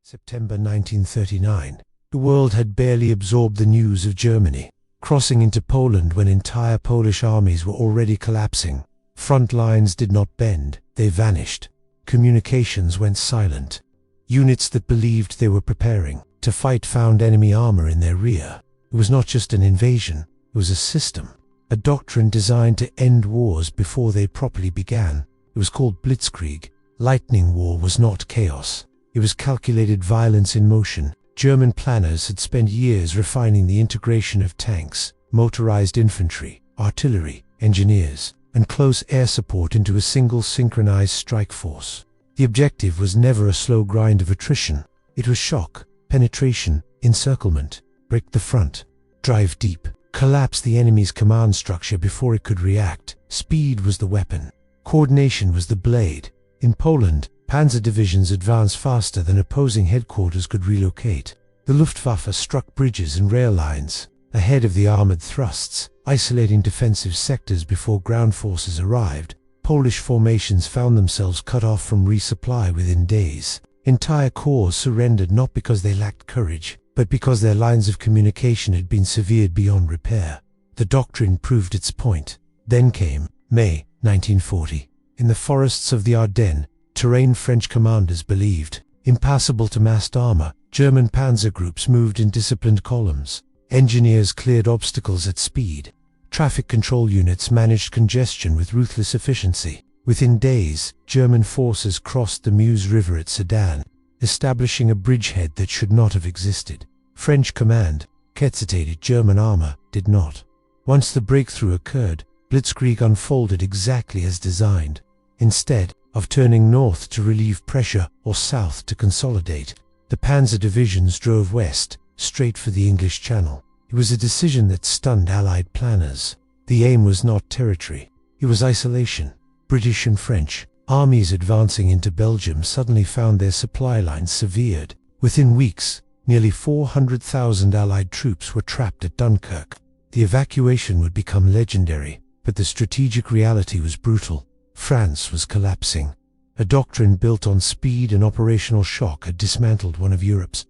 September 1939. The world had barely absorbed the news of Germany crossing into Poland when entire Polish armies were already collapsing. Front lines did not bend, they vanished. Communications went silent. Units that believed they were preparing to fight found enemy armor in their rear. It was not just an invasion, it was a system, a doctrine designed to end wars before they properly began. It was called Blitzkrieg. Lightning war was not chaos. It was calculated violence in motion. German planners had spent years refining the integration of tanks, motorized infantry, artillery, engineers, and close air support into a single synchronized strike force. The objective was never a slow grind of attrition. It was shock, penetration, encirclement, break the front, drive deep, collapse the enemy's command structure before it could react. Speed was the weapon. Coordination was the blade. In Poland, panzer divisions advanced faster than opposing headquarters could relocate. The Luftwaffe struck bridges and rail lines ahead of the armored thrusts, isolating defensive sectors before ground forces arrived. Polish formations found themselves cut off from resupply within days. Entire corps surrendered not because they lacked courage, but because their lines of communication had been severed beyond repair. The doctrine proved its point. Then came May 1940. In the forests of the Ardennes, terrain French commanders believed impassable to massed armor, German panzer groups moved in disciplined columns. Engineers cleared obstacles at speed. Traffic control units managed congestion with ruthless efficiency. Within days, German forces crossed the Meuse River at Sedan, establishing a bridgehead that should not have existed. French command hesitated, German armor did not. Once the breakthrough occurred, Blitzkrieg unfolded exactly as designed. Instead of turning north to relieve pressure or south to consolidate, the panzer divisions drove west, straight for the English Channel. It was a decision that stunned Allied planners. The aim was not territory, it was isolation. British and French armies advancing into Belgium suddenly found their supply lines severed. Within weeks, nearly 400,000 Allied troops were trapped at Dunkirk. The evacuation would become legendary, but the strategic reality was brutal. France was collapsing. A doctrine built on speed and operational shock had dismantled one of Europe's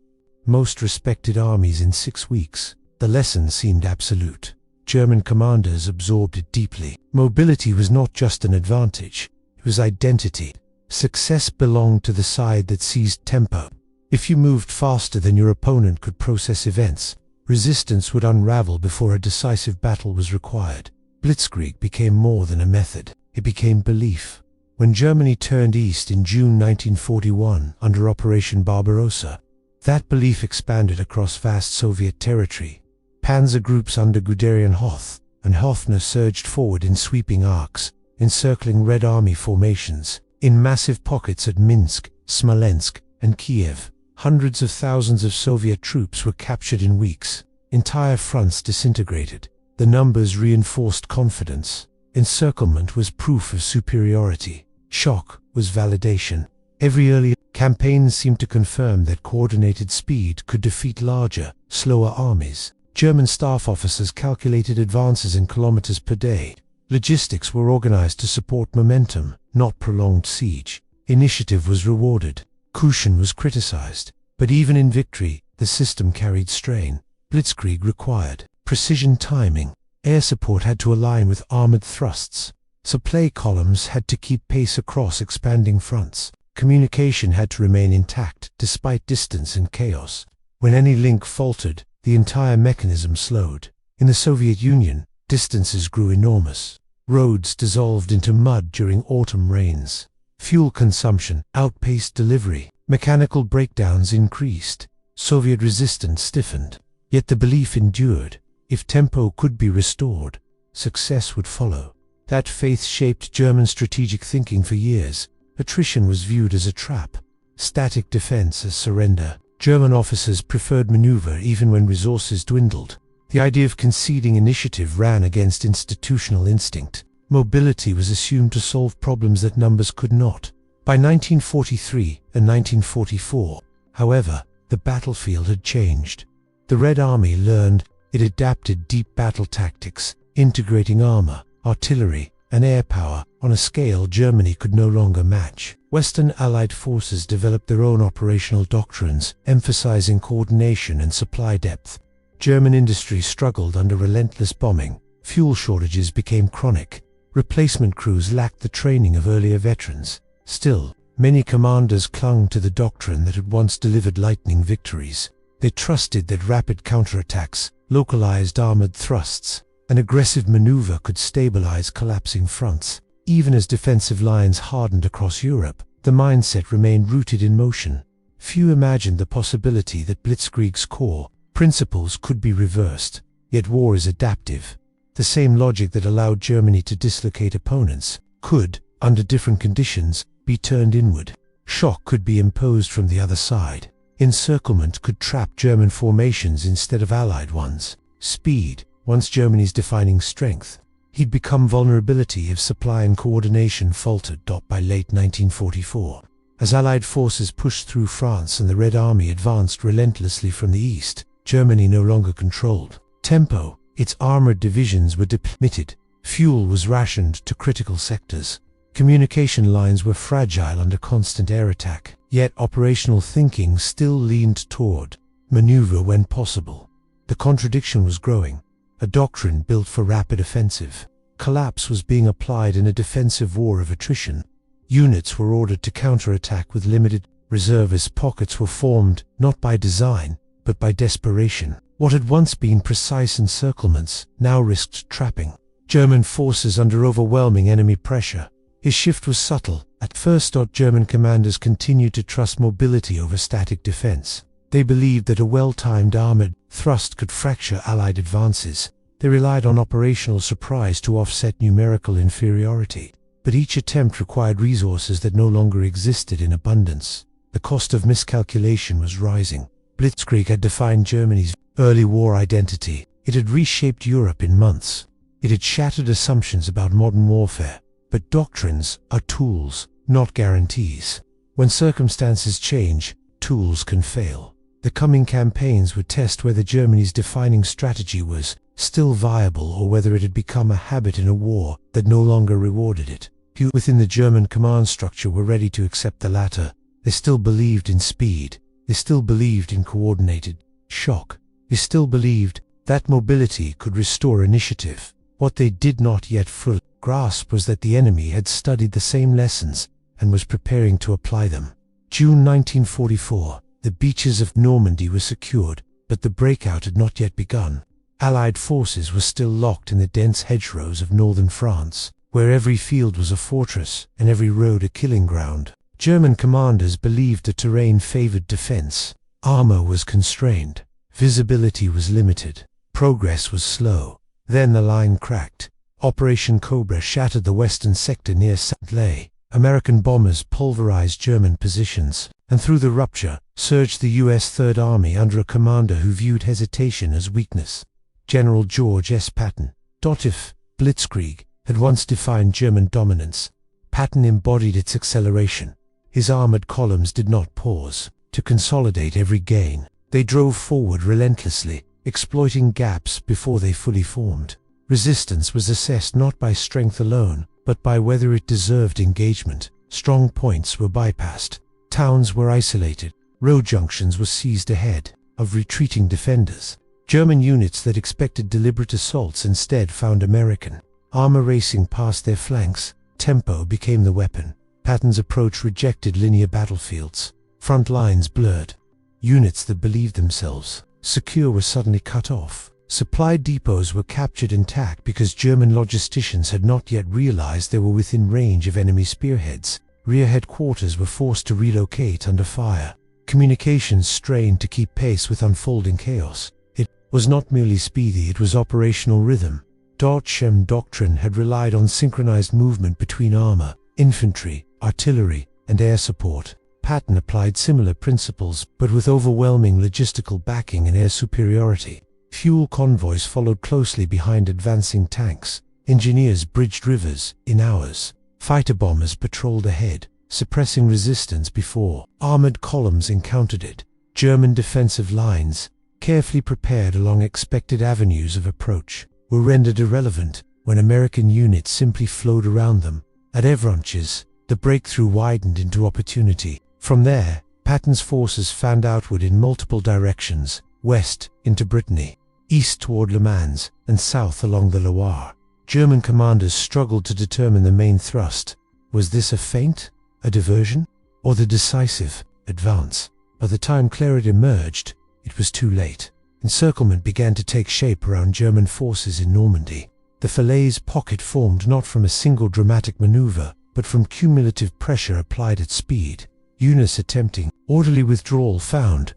most respected armies in 6 weeks. The lesson seemed absolute. German commanders absorbed it deeply. Mobility was not just an advantage, it was identity. Success belonged to the side that seized tempo. If you moved faster than your opponent could process events, resistance would unravel before a decisive battle was required. Blitzkrieg became more than a method. It became belief. When Germany turned east in June 1941 under Operation Barbarossa, that belief expanded across vast Soviet territory. Panzer groups under Guderian Hoth and Hoffner surged forward in sweeping arcs, encircling Red Army formations. In massive pockets at Minsk, Smolensk, and Kiev, hundreds of thousands of Soviet troops were captured in weeks. Entire fronts disintegrated. The numbers reinforced confidence. Encirclement was proof of superiority. Shock was validation. Every early campaign seemed to confirm that coordinated speed could defeat larger, slower armies. German staff officers calculated advances in kilometers per day. Logistics were organized to support momentum, not prolonged siege. Initiative was rewarded. Caution was criticized. But even in victory, the system carried strain. Blitzkrieg required precision timing. Air support had to align with armored thrusts. Supply columns had to keep pace across expanding fronts. Communication had to remain intact despite distance and chaos. When any link faltered, the entire mechanism slowed. In the Soviet Union, distances grew enormous. Roads dissolved into mud during autumn rains. Fuel consumption outpaced delivery. Mechanical breakdowns increased. Soviet resistance stiffened. Yet the belief endured. If tempo could be restored, success would follow. That faith shaped German strategic thinking for years. Attrition was viewed as a trap. Static defense as surrender. German officers preferred maneuver even when resources dwindled. The idea of conceding initiative ran against institutional instinct. Mobility was assumed to solve problems that numbers could not. By 1943 and 1944, however, the battlefield had changed. The Red Army learned. It adapted deep battle tactics, integrating armor, artillery, and air power on a scale Germany could no longer match. Western Allied forces developed their own operational doctrines, emphasizing coordination and supply depth. German industry struggled under relentless bombing. Fuel shortages became chronic. Replacement crews lacked the training of earlier veterans. Still, many commanders clung to the doctrine that had once delivered lightning victories. They trusted that rapid counterattacks, localized armored thrusts, and aggressive maneuver could stabilize collapsing fronts. Even as defensive lines hardened across Europe, the mindset remained rooted in motion. Few imagined the possibility that Blitzkrieg's core principles could be reversed. Yet war is adaptive. The same logic that allowed Germany to dislocate opponents could, under different conditions, be turned inward. Shock could be imposed from the other side. Encirclement could trap German formations instead of Allied ones. Speed, once Germany's defining strength, he'd become vulnerability if supply and coordination faltered. By late 1944, as Allied forces pushed through France and the Red Army advanced relentlessly from the east, Germany no longer controlled tempo. Its armored divisions were depleted. Fuel was rationed to critical sectors. Communication lines were fragile under constant air attack. Yet operational thinking still leaned toward maneuver when possible. The contradiction was growing. A doctrine built for rapid offensive collapse was being applied in a defensive war of attrition. Units were ordered to counterattack with limited reservist pockets were formed, not by design, but by desperation. What had once been precise encirclements now risked trapping German forces under overwhelming enemy pressure. His shift was subtle. At first, German commanders continued to trust mobility over static defense. They believed that a well-timed armored thrust could fracture Allied advances. They relied on operational surprise to offset numerical inferiority. But each attempt required resources that no longer existed in abundance. The cost of miscalculation was rising. Blitzkrieg had defined Germany's early war identity. It had reshaped Europe in months. It had shattered assumptions about modern warfare. But doctrines are tools, not guarantees. When circumstances change, tools can fail. The coming campaigns would test whether Germany's defining strategy was still viable or whether it had become a habit in a war that no longer rewarded it. Few within the German command structure were ready to accept the latter. They still believed in speed. They still believed in coordinated shock. They still believed that mobility could restore initiative. What they did not yet fully grasp was that the enemy had studied the same lessons and was preparing to apply them. June 1944, the beaches of Normandy were secured, but the breakout had not yet begun. Allied forces were still locked in the dense hedgerows of northern France, where every field was a fortress and every road a killing ground. German commanders believed the terrain favored defense. Armor was constrained. Visibility was limited. Progress was slow. Then the line cracked. Operation Cobra shattered the western sector near Saint-Lay. American bombers pulverized German positions, and through the rupture surged the U.S. Third Army under a commander who viewed hesitation as weakness. General George S. Patton. If Blitzkrieg had once defined German dominance, Patton embodied its acceleration. His armored columns did not pause to consolidate every gain. They drove forward relentlessly, exploiting gaps before they fully formed. Resistance was assessed not by strength alone, but by whether it deserved engagement. Strong points were bypassed. Towns were isolated. Road junctions were seized ahead of retreating defenders. German units that expected deliberate assaults instead found American armor racing past their flanks. Tempo became the weapon. Patton's approach rejected linear battlefields. Front lines blurred. Units that believed themselves secure were suddenly cut off. Supply depots were captured intact because German logisticians had not yet realized they were within range of enemy spearheads. Rear headquarters were forced to relocate under fire. Communications strained to keep pace with unfolding chaos. It was not merely speedy, it was operational rhythm. Doctrine had relied on synchronized movement between armor, infantry, artillery, and air support. Patton applied similar principles, but with overwhelming logistical backing and air superiority. Fuel convoys followed closely behind advancing tanks. Engineers bridged rivers in hours. Fighter bombers patrolled ahead, suppressing resistance before armored columns encountered it. German defensive lines, carefully prepared along expected avenues of approach, were rendered irrelevant when American units simply flowed around them. At Evronches, the breakthrough widened into opportunity. From there, Patton's forces fanned outward in multiple directions, west into Brittany, east toward Le Mans, and south along the Loire. German commanders struggled to determine the main thrust. Was this a feint, a diversion, or the decisive advance? By the time clarity emerged, it was too late. Encirclement began to take shape around German forces in Normandy. The Falaise pocket formed not from a single dramatic maneuver, but from cumulative pressure applied at speed. Units attempting orderly withdrawal found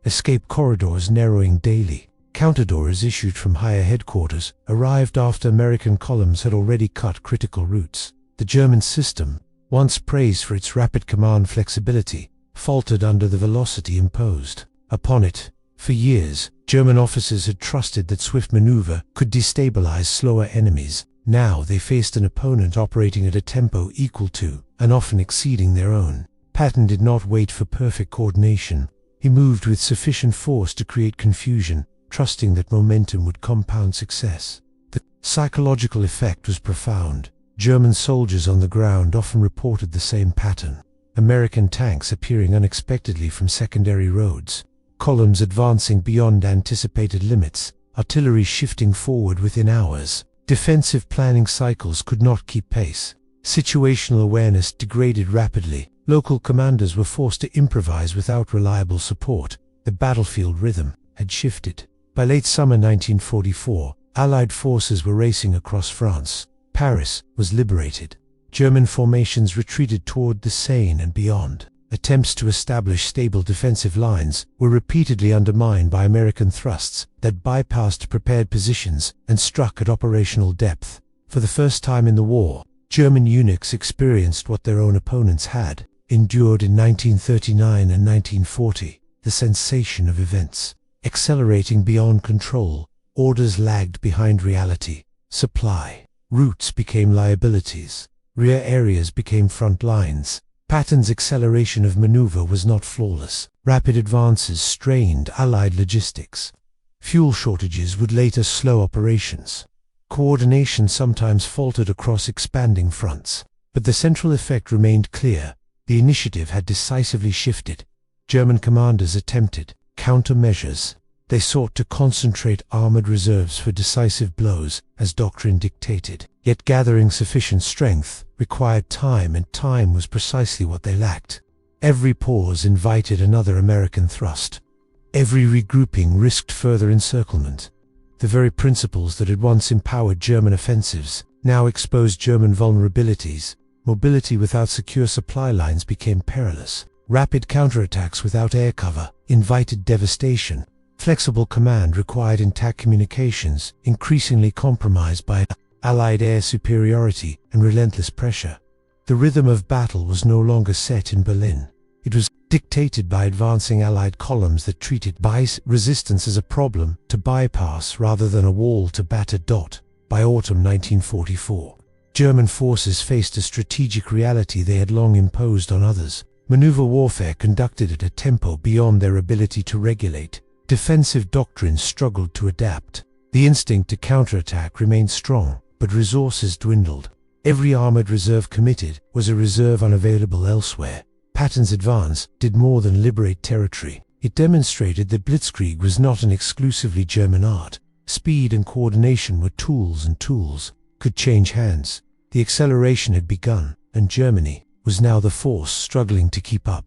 escape corridors narrowing daily. Counterdoors issued from higher headquarters arrived after American columns had already cut critical routes. The German system, once praised for its rapid command flexibility, faltered under the velocity imposed upon it. For years, German officers had trusted that swift maneuver could destabilize slower enemies. Now they faced an opponent operating at a tempo equal to, and often exceeding their own. Patton did not wait for perfect coordination. He moved with sufficient force to create confusion, trusting that momentum would compound success. The psychological effect was profound. German soldiers on the ground often reported the same pattern. American tanks appearing unexpectedly from secondary roads, columns advancing beyond anticipated limits, artillery shifting forward within hours. Defensive planning cycles could not keep pace. Situational awareness degraded rapidly. Local commanders were forced to improvise without reliable support. The battlefield rhythm had shifted. By late summer 1944, Allied forces were racing across France. Paris was liberated. German formations retreated toward the Seine and beyond. Attempts to establish stable defensive lines were repeatedly undermined by American thrusts that bypassed prepared positions and struck at operational depth. For the first time in the war, German units experienced what their own opponents had endured in 1939 and 1940, the sensation of events accelerating beyond control. Orders lagged behind reality. Supply routes became liabilities. Rear areas became front lines. Patton's acceleration of maneuver was not flawless. Rapid advances strained Allied logistics. Fuel shortages would later slow operations. Coordination sometimes faltered across expanding fronts. But the central effect remained clear. The initiative had decisively shifted. German commanders attempted countermeasures. They sought to concentrate armored reserves for decisive blows, as doctrine dictated. Yet gathering sufficient strength required time, and time was precisely what they lacked. Every pause invited another American thrust. Every regrouping risked further encirclement. The very principles that had once empowered German offensives now exposed German vulnerabilities. Mobility without secure supply lines became perilous. Rapid counterattacks without air cover invited devastation. Flexible command required intact communications, increasingly compromised by Allied air superiority and relentless pressure. The rhythm of battle was no longer set in Berlin. It was dictated by advancing Allied columns that treated resistance as a problem to bypass rather than a wall to batter. By autumn 1944, German forces faced a strategic reality they had long imposed on others. Maneuver warfare conducted at a tempo beyond their ability to regulate. Defensive doctrines struggled to adapt. The instinct to counterattack remained strong, but resources dwindled. Every armored reserve committed was a reserve unavailable elsewhere. Patton's advance did more than liberate territory. It demonstrated that Blitzkrieg was not an exclusively German art. Speed and coordination were tools, and tools could change hands. The acceleration had begun, and Germany was now the force struggling to keep up.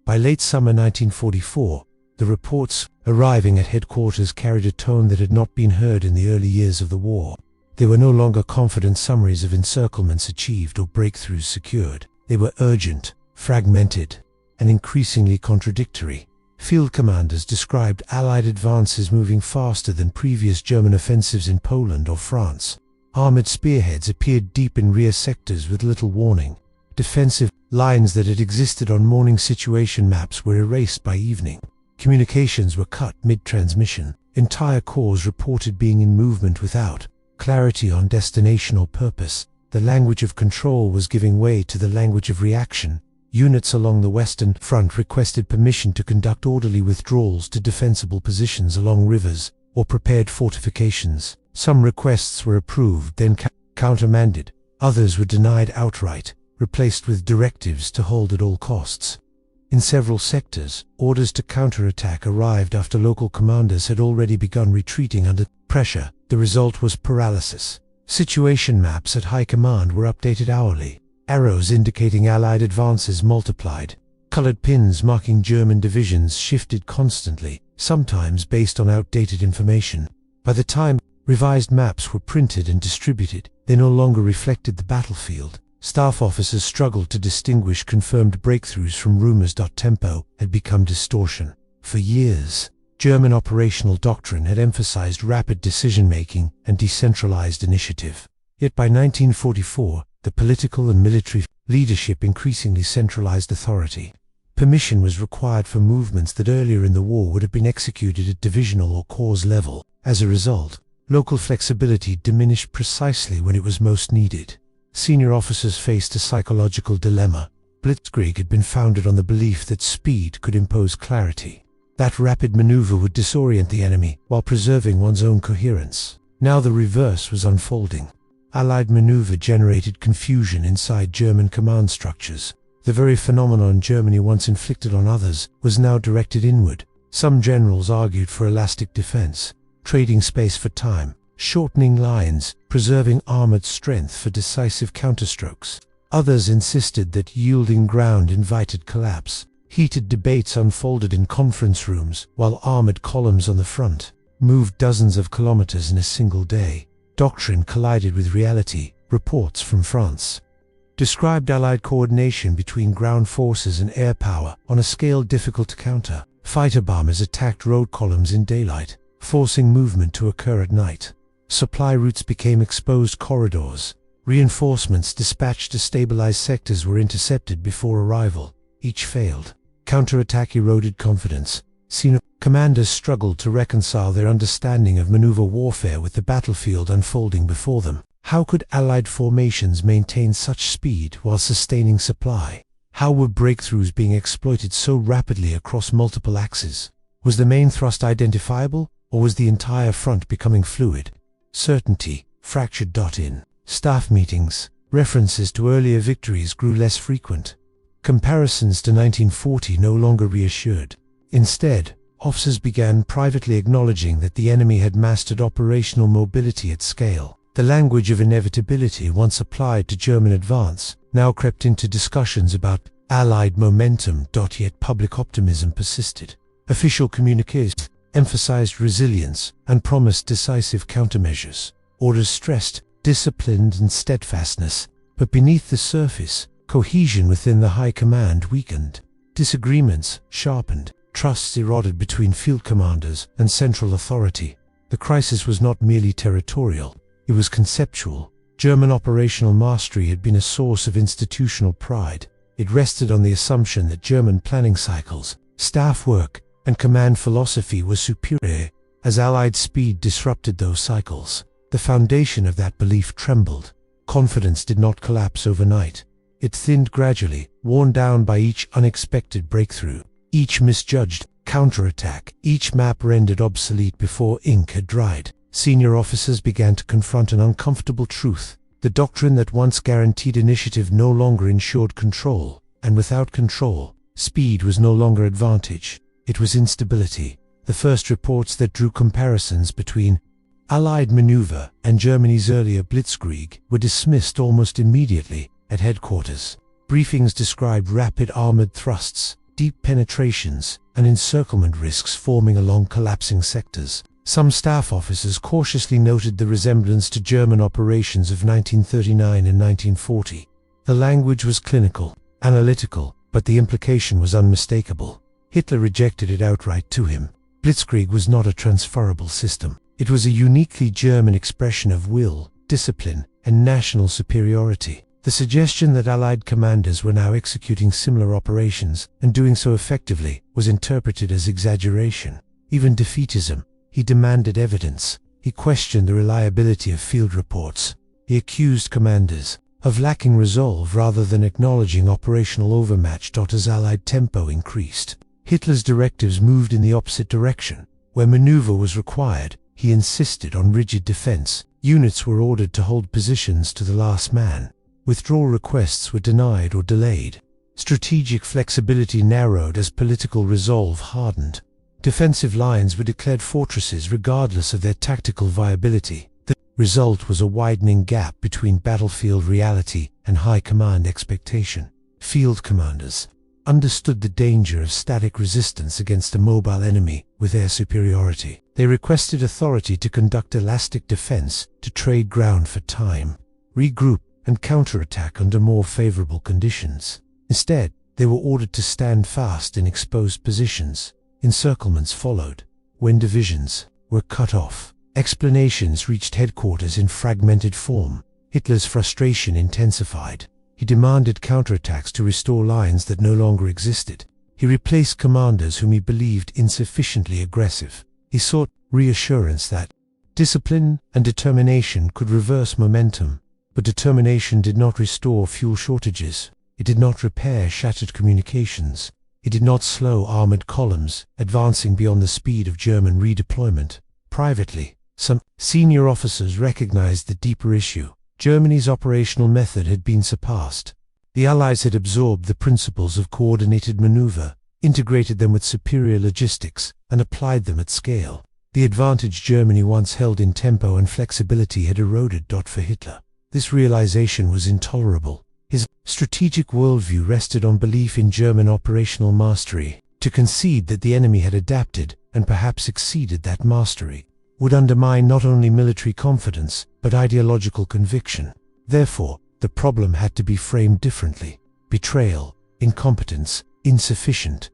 By late summer 1944, the reports arriving at headquarters carried a tone that had not been heard in the early years of the war. They were no longer confident summaries of encirclements achieved or breakthroughs secured. They were urgent, fragmented, and increasingly contradictory. Field commanders described Allied advances moving faster than previous German offensives in Poland or France. Armored spearheads appeared deep in rear sectors with little warning. Defensive lines that had existed on morning situation maps were erased by evening. Communications were cut mid-transmission. Entire corps reported being in movement without clarity on destination or purpose. The language of control was giving way to the language of reaction. Units along the Western Front requested permission to conduct orderly withdrawals to defensible positions along rivers or prepared fortifications. Some requests were approved, then countermanded. Others were denied outright, replaced with directives to hold at all costs. In several sectors, orders to counterattack arrived after local commanders had already begun retreating under pressure. The result was paralysis. Situation maps at high command were updated hourly. Arrows indicating Allied advances multiplied. Colored pins marking German divisions shifted constantly, sometimes based on outdated information. By the time revised maps were printed and distributed, they no longer reflected the battlefield. Staff officers struggled to distinguish confirmed breakthroughs from rumors. Tempo had become distortion. For years, German operational doctrine had emphasized rapid decision-making and decentralized initiative. Yet by 1944, the political and military leadership increasingly centralized authority. Permission was required for movements that earlier in the war would have been executed at divisional or corps level. As a result, local flexibility diminished precisely when it was most needed. Senior officers faced a psychological dilemma. Blitzkrieg had been founded on the belief that speed could impose clarity. That rapid maneuver would disorient the enemy while preserving one's own coherence. Now the reverse was unfolding. Allied maneuver generated confusion inside German command structures. The very phenomenon Germany once inflicted on others was now directed inward. Some generals argued for elastic defense, trading space for time, shortening lines, preserving armored strength for decisive counterstrokes. Others insisted that yielding ground invited collapse. Heated debates unfolded in conference rooms, while armored columns on the front moved dozens of kilometers in a single day. Doctrine collided with reality. Reports from France described Allied coordination between ground forces and air power on a scale difficult to counter. Fighter bombers attacked road columns in daylight, forcing movement to occur at night. Supply routes became exposed corridors. Reinforcements dispatched to stabilize sectors were intercepted before arrival. Each failed. Counterattack eroded confidence. Senior commanders struggled to reconcile their understanding of maneuver warfare with the battlefield unfolding before them. How could Allied formations maintain such speed while sustaining supply? How were breakthroughs being exploited so rapidly across multiple axes? Was the main thrust identifiable, or was the entire front becoming fluid? Certainty fractured. In staff meetings, references to earlier victories grew less frequent. Comparisons to 1940 no longer reassured. Instead, officers began privately acknowledging that the enemy had mastered operational mobility at scale. The language of inevitability once applied to German advance now crept into discussions about Allied momentum. Yet public optimism persisted. Official communiques emphasized resilience and promised decisive countermeasures. Orders stressed discipline and steadfastness, but beneath the surface, cohesion within the high command weakened. Disagreements sharpened. Trusts eroded between field commanders and central authority. The crisis was not merely territorial, it was conceptual. German operational mastery had been a source of institutional pride. It rested on the assumption that German planning cycles, staff work, and command philosophy were superior. As Allied speed disrupted those cycles, the foundation of that belief trembled. Confidence did not collapse overnight. It thinned gradually, worn down by each unexpected breakthrough, each misjudged counterattack, each map rendered obsolete before ink had dried. Senior officers began to confront an uncomfortable truth. The doctrine that once guaranteed initiative no longer ensured control, and without control, speed was no longer advantage. It was instability. The first reports that drew comparisons between Allied maneuver and Germany's earlier Blitzkrieg were dismissed almost immediately at headquarters. Briefings described rapid armored thrusts, deep penetrations, and encirclement risks forming along collapsing sectors. Some staff officers cautiously noted the resemblance to German operations of 1939 and 1940. The language was clinical, analytical, but the implication was unmistakable. Hitler rejected it outright to him. Blitzkrieg was not a transferable system. It was a uniquely German expression of will, discipline, and national superiority. The suggestion that Allied commanders were now executing similar operations, and doing so effectively, was interpreted as exaggeration, even defeatism. He demanded evidence. He questioned the reliability of field reports. He accused commanders of lacking resolve rather than acknowledging operational overmatch. As Allied tempo increased, Hitler's directives moved in the opposite direction. Where maneuver was required, He insisted on rigid defense. Units were ordered to hold positions to the last man. Withdrawal requests were denied or delayed. Strategic flexibility narrowed as political resolve hardened. Defensive lines were declared fortresses regardless of their tactical viability. The result was a widening gap between battlefield reality and high command expectation. Field commanders understood the danger of static resistance against a mobile enemy with air superiority. They requested authority to conduct elastic defense, to trade ground for time, regroup, and counterattack under more favorable conditions. Instead, they were ordered to stand fast in exposed positions. Encirclements followed. When divisions were cut off, explanations reached headquarters in fragmented form. Hitler's frustration intensified. He demanded counterattacks to restore lines that no longer existed. He replaced commanders whom he believed insufficiently aggressive. He sought reassurance that discipline and determination could reverse momentum, but determination did not restore fuel shortages. It did not repair shattered communications. It did not slow armored columns advancing beyond the speed of German redeployment. Privately, some senior officers recognized the deeper issue. Germany's operational method had been surpassed. The Allies had absorbed the principles of coordinated maneuver, integrated them with superior logistics, and applied them at scale. The advantage Germany once held in tempo and flexibility had eroded. For Hitler, this realization was intolerable. His strategic worldview rested on belief in German operational mastery. To concede that the enemy had adapted, and perhaps exceeded that mastery, would undermine not only military confidence, but ideological conviction. Therefore, the problem had to be framed differently. Betrayal, incompetence, insufficient.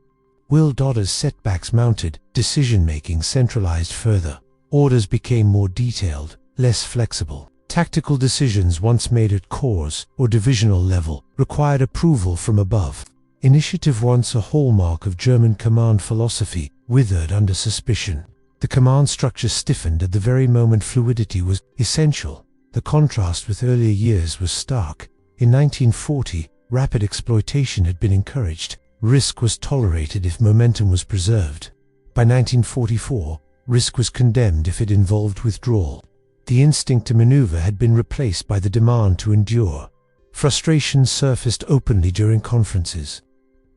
As setbacks mounted, decision-making centralized further. Orders became more detailed, less flexible. Tactical decisions once made at corps or divisional level required approval from above. Initiative, once a hallmark of German command philosophy, withered under suspicion. The command structure stiffened at the very moment fluidity was essential. The contrast with earlier years was stark. In 1940, rapid exploitation had been encouraged. Risk was tolerated if momentum was preserved. By 1944, risk was condemned if it involved withdrawal. The instinct to maneuver had been replaced by the demand to endure. Frustrations surfaced openly during conferences.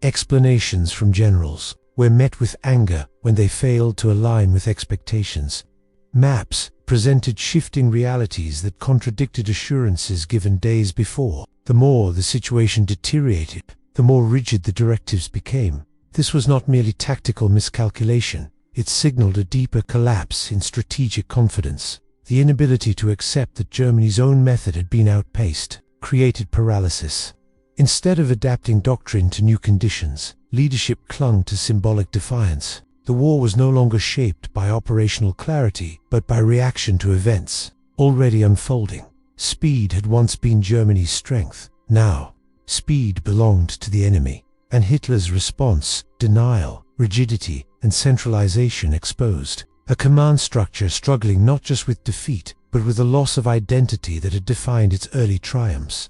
Explanations from generals were met with anger when they failed to align with expectations. Maps presented shifting realities that contradicted assurances given days before. The more the situation deteriorated, the more rigid the directives became. This was not merely tactical miscalculation, it signaled a deeper collapse in strategic confidence. The inability to accept that Germany's own method had been outpaced created paralysis. Instead of adapting doctrine to new conditions, leadership clung to symbolic defiance. The war was no longer shaped by operational clarity, but by reaction to events already unfolding. Speed had once been Germany's strength. Now, speed belonged to the enemy, and Hitler's response, denial, rigidity, and centralization exposed a command structure struggling not just with defeat, but with the loss of identity that had defined its early triumphs.